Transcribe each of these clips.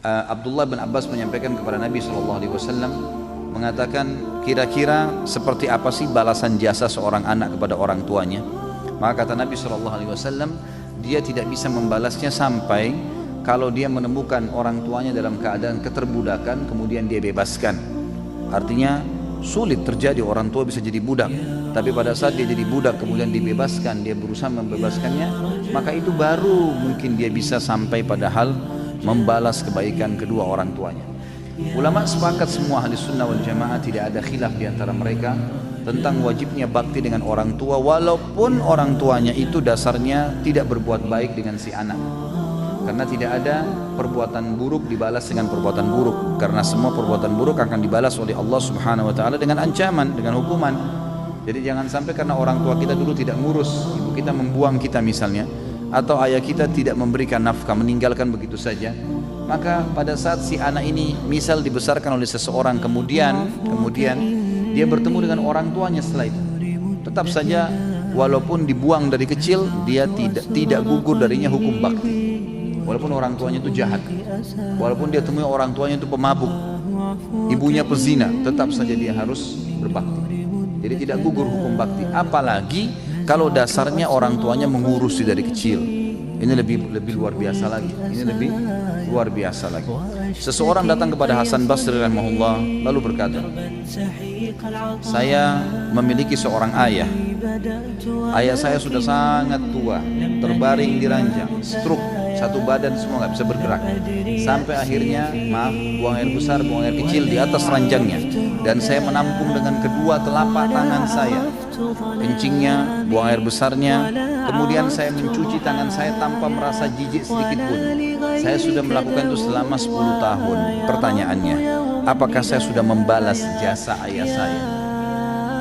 Abdullah bin Abbas menyampaikan kepada Nabi SAW, mengatakan, kira-kira seperti apa sih balasan jasa seorang anak kepada orang tuanya? Maka kata Nabi SAW, dia tidak bisa membalasnya sampai kalau dia menemukan orang tuanya dalam keadaan keterbudakan kemudian dia bebaskan. Artinya sulit terjadi orang tua bisa jadi budak, tapi pada saat dia jadi budak kemudian dibebaskan, dia berusaha membebaskannya, maka itu baru mungkin dia bisa sampai pada hal membalas kebaikan kedua orang tuanya. Ulama sepakat semua ahli sunnah wal jamaah, tidak ada khilaf di antara mereka tentang wajibnya bakti dengan orang tua, walaupun orang tuanya itu dasarnya tidak berbuat baik dengan si anak. Karena tidak ada perbuatan buruk dibalas dengan perbuatan buruk, karena semua perbuatan buruk akan dibalas oleh Allah Subhanahu wa taala dengan ancaman, dengan hukuman. Jadi jangan sampai karena orang tua kita dulu tidak ngurus, ibu kita membuang kita misalnya, atau ayah kita tidak memberikan nafkah, meninggalkan begitu saja, maka pada saat si anak ini misal dibesarkan oleh seseorang, kemudian dia bertemu dengan orang tuanya setelah itu, tetap saja walaupun dibuang dari kecil, dia tidak gugur darinya hukum bakti. Walaupun orang tuanya itu jahat, walaupun dia temui orang tuanya itu pemabuk, ibunya pezina, tetap saja dia harus berbakti. Jadi tidak gugur hukum bakti. Apalagi kalau dasarnya orang tuanya mengurusi dari kecil, ini lebih luar biasa lagi. Ini lebih luar biasa lagi. Seseorang datang kepada Hasan Basri rahimahullah lalu berkata, saya memiliki seorang ayah. Ayah saya sudah sangat tua, terbaring di ranjang, stroke, satu badan semua nggak bisa bergerak. Sampai akhirnya, buang air besar, buang air kecil di atas ranjangnya. Dan saya menampung dengan kedua telapak tangan saya kencingnya, buang air besarnya. Kemudian saya mencuci tangan saya tanpa merasa jijik sedikit pun. Saya sudah melakukan itu selama 10 tahun. Pertanyaannya, apakah saya sudah membalas jasa ayah saya?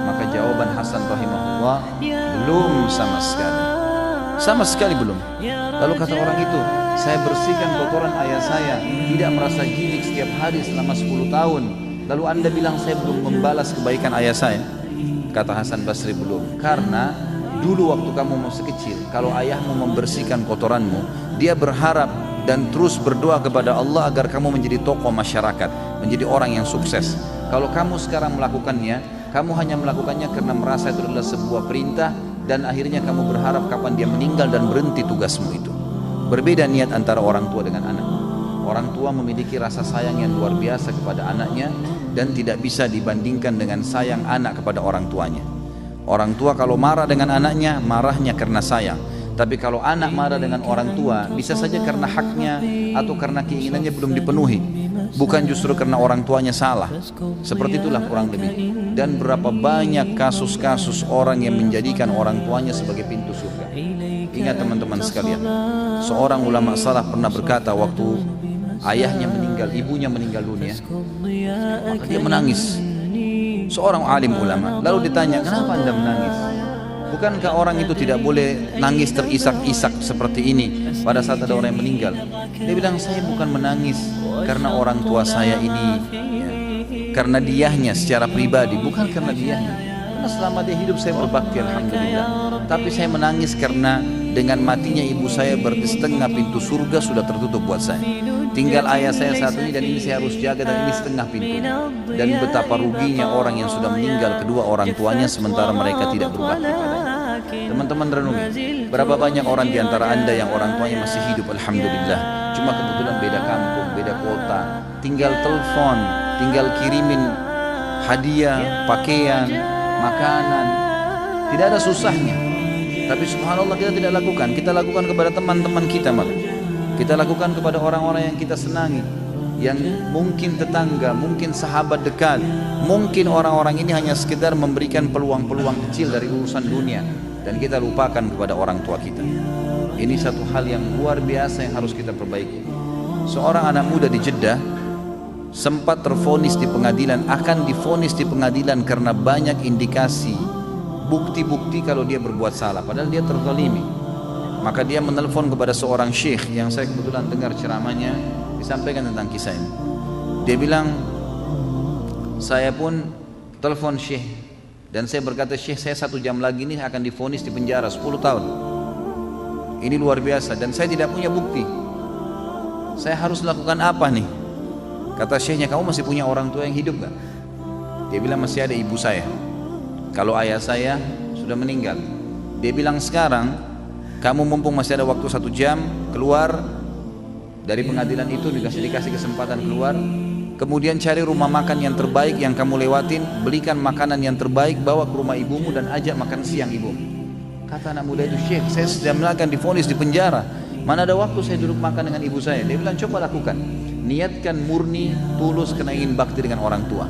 Maka jawaban Hasan rahimahullah, belum sama sekali. Sama sekali belum. Lalu kata orang itu, saya bersihkan kotoran ayah saya, tidak merasa jijik setiap hari selama 10 tahun. Lalu anda bilang saya belum membalas kebaikan ayah saya? Kata Hasan Basri, belum. Karena dulu waktu kamu masih kecil, kalau ayahmu membersihkan kotoranmu, dia berharap dan terus berdoa kepada Allah agar kamu menjadi tokoh masyarakat, menjadi orang yang sukses. Kalau kamu sekarang melakukannya, kamu hanya melakukannya karena merasa itu adalah sebuah perintah, dan akhirnya kamu berharap kapan dia meninggal dan berhenti tugasmu itu. Berbeda niat antara orang tua dengan anak. Orang tua memiliki rasa sayang yang luar biasa kepada anaknya dan tidak bisa dibandingkan dengan sayang anak kepada orang tuanya. Orang tua kalau marah dengan anaknya, marahnya karena sayang. Tapi kalau anak marah dengan orang tua, bisa saja karena haknya atau karena keinginannya belum dipenuhi, bukan justru karena orang tuanya salah. Seperti itulah kurang lebih. Dan berapa banyak kasus-kasus orang yang menjadikan orang tuanya sebagai pintu surga. Ingat teman-teman sekalian, seorang ulama salaf pernah berkata waktu ayahnya meninggal, ibunya meninggal dunia, maka dia menangis. Seorang alim ulama, lalu ditanya, kenapa anda menangis? Bukankah orang itu tidak boleh nangis terisak-isak seperti ini pada saat ada orang yang meninggal? Dia bilang, saya bukan menangis karena orang tua saya ini, ya, karena diahnya secara pribadi, bukan karena diahnya. Karena selama dia hidup saya berbakti alhamdulillah. Tapi saya menangis karena dengan matinya ibu saya berarti setengah pintu surga sudah tertutup buat saya. Tinggal ayah saya satu ini dan ini saya harus jaga, dan ini setengah pintu. Dan betapa ruginya orang yang sudah meninggal kedua orang tuanya sementara mereka tidak berbakti padanya. Teman-teman renungi, berapa banyak orang di antara anda yang orang tuanya masih hidup alhamdulillah, cuma kebetulan beda kampung, beda kota, tinggal telepon, tinggal kirimin hadiah, pakaian, makanan, tidak ada susahnya. Tapi subhanallah kita tidak lakukan. Kita lakukan kepada teman-teman kita malah. Kita lakukan kepada orang-orang yang kita senangi, yang mungkin tetangga, mungkin sahabat dekat, mungkin orang-orang ini hanya sekedar memberikan peluang-peluang kecil dari urusan dunia, dan kita lupakan kepada orang tua kita. Ini satu hal yang luar biasa yang harus kita perbaiki. Seorang anak muda di Jeddah sempat tervonis di pengadilan, akan divonis di pengadilan karena banyak indikasi, bukti-bukti kalau dia berbuat salah, padahal dia terzalimi. Maka dia menelpon kepada seorang syekh yang saya kebetulan dengar ceramahnya, disampaikan tentang kisah ini. Dia bilang, saya pun telepon syekh dan saya berkata, syekh saya 1 jam lagi ini akan divonis di penjara 10 tahun. Ini luar biasa dan saya tidak punya bukti. saya harus lakukan apa nih? Kata syekhnya, kamu masih punya orang tua yang hidup gak? Dia bilang masih ada ibu saya. Kalau ayah saya sudah meninggal. Dia bilang sekarang kamu mumpung masih ada waktu 1 jam, keluar dari pengadilan itu, dikasih kesempatan keluar. Kemudian cari rumah makan yang terbaik yang kamu lewatin, belikan makanan yang terbaik, bawa ke rumah ibumu dan ajak makan siang ibumu. Kata anak muda itu, Syekh, saya sedang akan divonis di penjara. Mana ada waktu saya duduk makan dengan ibu saya? Dia bilang, coba lakukan. Niatkan murni, tulus, karena ingin bakti dengan orang tua.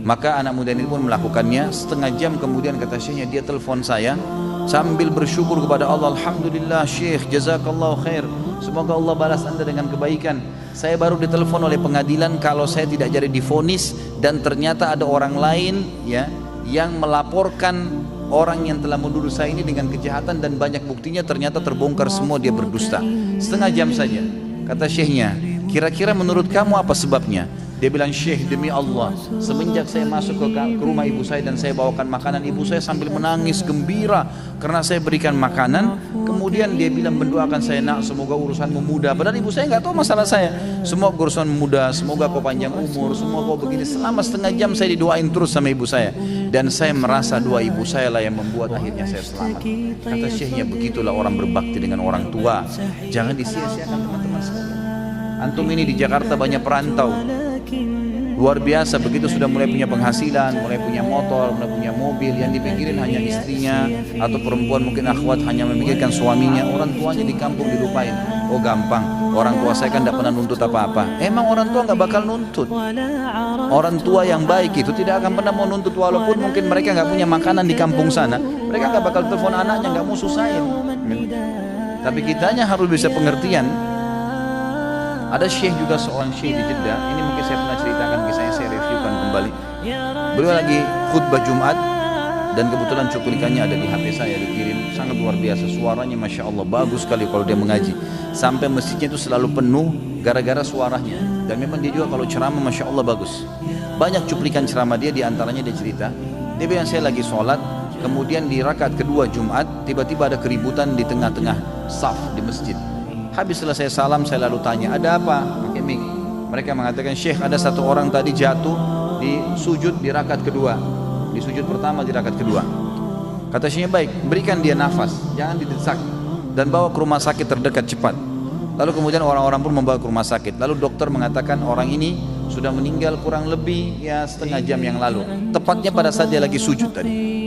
Maka anak muda ini pun melakukannya. Setengah jam kemudian kata syekhnya, dia telepon saya sambil bersyukur kepada Allah. Alhamdulillah Syekh, jazakallahu khair. Semoga Allah balas anda dengan kebaikan. Saya baru ditelepon oleh pengadilan kalau saya tidak jadi divonis, dan ternyata ada orang lain ya yang melaporkan orang yang telah menuduh saya ini dengan kejahatan, dan banyak buktinya ternyata terbongkar semua, dia berdusta. Setengah jam saja. Kata syekhnya, kira-kira menurut kamu apa sebabnya? Dia bilang, Syekh, demi Allah, semenjak saya masuk ke rumah ibu saya dan saya bawakan makanan, ibu saya sambil menangis gembira karena saya berikan makanan. Kemudian dia bilang, mendoakan saya, nak, semoga urusanmu mudah. Padahal ibu saya nggak tahu masalah saya. Semua urusan mudah, semoga kau panjang umur, semua kau begini. Selama setengah jam saya didoain terus sama ibu saya, dan saya merasa doa ibu saya lah yang membuat akhirnya saya selamat. Kata syekhnya, begitulah orang berbakti dengan orang tua. Jangan disia-siakan teman-teman sekalian. Antum ini di Jakarta banyak perantau, luar biasa. Begitu sudah mulai punya penghasilan, mulai punya motor, mulai punya mobil, yang dipikirin hanya istrinya, atau perempuan mungkin akhwat hanya memikirkan suaminya. Orang tuanya di kampung dilupain. Oh gampang, orang tua saya kan tidak pernah nuntut apa-apa. Emang orang tua nggak bakal nuntut. Orang tua yang baik itu tidak akan pernah mau nuntut, walaupun mungkin mereka nggak punya makanan di kampung sana. Mereka nggak bakal telepon anaknya, nggak mau susahin. Tapi kitanya harus bisa pengertian. Ada syekh juga, seorang syekh di Jeddah. Ini mungkin saya pernah ceritakan, kisahnya saya reviewkan kembali. Beliau lagi khutbah Jumat, dan kebetulan cuplikannya ada di HP saya, dikirim. Sangat luar biasa, suaranya Masya Allah, bagus sekali kalau dia mengaji. Sampai masjidnya itu selalu penuh gara-gara suaranya. Dan memang dia juga kalau ceramah Masya Allah bagus. Banyak cuplikan ceramah dia, diantaranya dia cerita. Dia bilang, saya lagi sholat, kemudian di rakaat kedua Jumat, tiba-tiba ada keributan di tengah-tengah saf di masjid. Habis selesai salam, saya lalu tanya, ada apa? Pakai mic. Mereka mengatakan, Syekh, ada satu orang tadi jatuh di sujud di rakaat kedua, di sujud pertama di rakaat kedua. Kata syekhnya, baik, berikan dia nafas, jangan didesak, dan bawa ke rumah sakit terdekat cepat. Lalu kemudian orang-orang pun membawa ke rumah sakit. Lalu dokter mengatakan orang ini sudah meninggal kurang lebih ya setengah jam yang lalu, tepatnya pada saat dia lagi sujud tadi.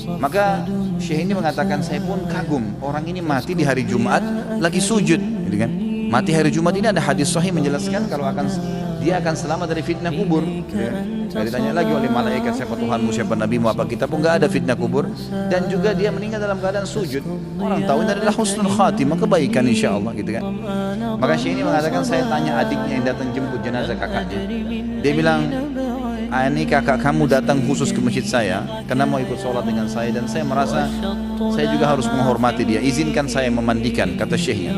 Maka syekh ini mengatakan, saya pun kagum, orang ini mati di hari Jumat lagi sujud, gitu kan? Mati hari Jumat ini ada hadis sahih menjelaskan kalau dia akan selamat dari fitnah kubur. Tidak ditanya lagi oleh malaikat siapa Tuhanmu, siapa Nabimu, apa kita pun nggak ada fitnah kubur. Dan juga dia meninggal dalam keadaan sujud. Orang tahu ini adalah husnul khatimah, kebaikan insya Allah, gitu kan? Maka syekh ini mengatakan, saya tanya adiknya yang datang jemput jenazah kakaknya. Dia bilang, ini kakak kamu datang khusus ke masjid saya karena mau ikut sholat dengan saya, dan saya merasa saya juga harus menghormati dia. Izinkan saya memandikan, kata syekhnya.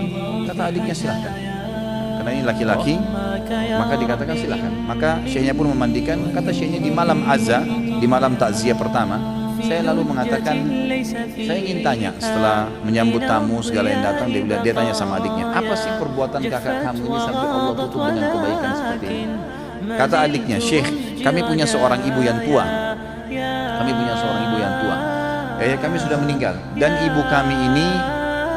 Kata adiknya, silahkan. Karena ini laki-laki, maka dikatakan silahkan. Maka syekhnya pun memandikan. Kata syekhnya, di malam azza, di malam takziah pertama, saya lalu mengatakan, saya ingin tanya setelah menyambut tamu segala yang datang, dia tanya sama adiknya, apa sih perbuatan kakak kamu ini sampai Allah tutup dengan kebaikan seperti ini? Kata adiknya, Syekh, kami punya seorang ibu yang tua. Kami sudah meninggal, dan ibu kami ini,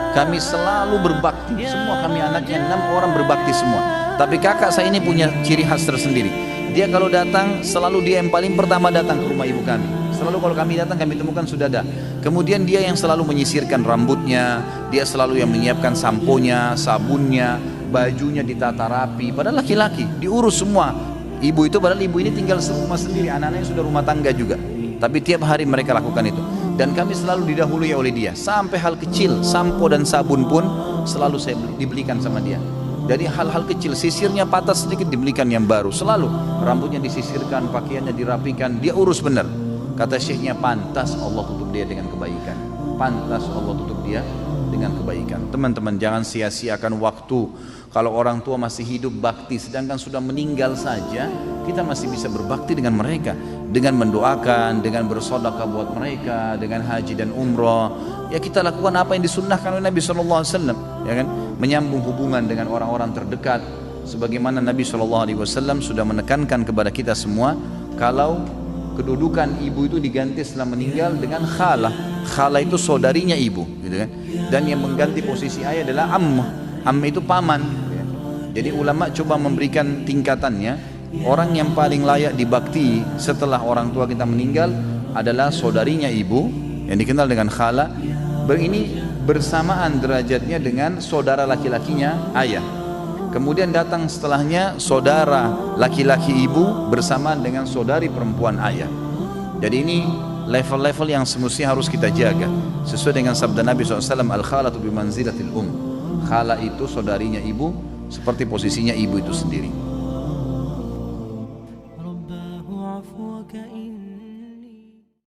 kami selalu berbakti. Semua kami anaknya 6 orang berbakti semua. Tapi kakak saya ini punya ciri khas tersendiri. Dia kalau datang, selalu dia yang paling pertama datang ke rumah ibu kami. Selalu kalau kami datang, kami temukan sudah ada. Kemudian dia yang selalu menyisirkan rambutnya, dia selalu yang menyiapkan samponya, sabunnya, bajunya ditata rapi. Padahal laki-laki, diurus semua. Ibu itu, padahal ibu ini tinggal serumah sendiri, anak-anaknya sudah rumah tangga juga. Tapi tiap hari mereka lakukan itu. Dan kami selalu didahului oleh dia. Sampai hal kecil, sampo dan sabun pun selalu saya dibelikan sama dia. Dari hal-hal kecil, sisirnya patah sedikit dibelikan yang baru. Selalu rambutnya disisirkan, pakaiannya dirapikan, dia urus benar. Kata syekhnya, pantas Allah tutup dia dengan kebaikan. Pantas Allah tutup dia dengan dengan kebaikan. Teman-teman, jangan sia-siakan waktu. Kalau orang tua masih hidup bakti, sedangkan sudah meninggal saja, kita masih bisa berbakti dengan mereka, dengan mendoakan, dengan bersedekah buat mereka, dengan haji dan umrah. Ya, kita lakukan apa yang disunnahkan oleh Nabi SAW, ya kan? Menyambung hubungan dengan orang-orang terdekat, sebagaimana Nabi SAW sudah menekankan kepada kita semua, kalau kedudukan ibu itu diganti setelah meninggal dengan khalah. Khalah itu saudarinya ibu, gitu kan? Dan yang mengganti posisi ayah adalah ammah. Ammah itu paman. Ya. Jadi ulama coba memberikan tingkatannya. Orang yang paling layak dibakti setelah orang tua kita meninggal adalah saudarinya ibu, yang dikenal dengan khalah. Ini bersamaan derajatnya dengan saudara laki-lakinya ayah. Kemudian datang setelahnya saudara laki-laki ibu bersamaan dengan saudari perempuan ayah. Jadi ini level-level yang semestinya harus kita jaga sesuai dengan sabda Nabi SAW, al-khalatu bimanzilatil khala itu saudarinya ibu, seperti posisinya ibu itu sendiri.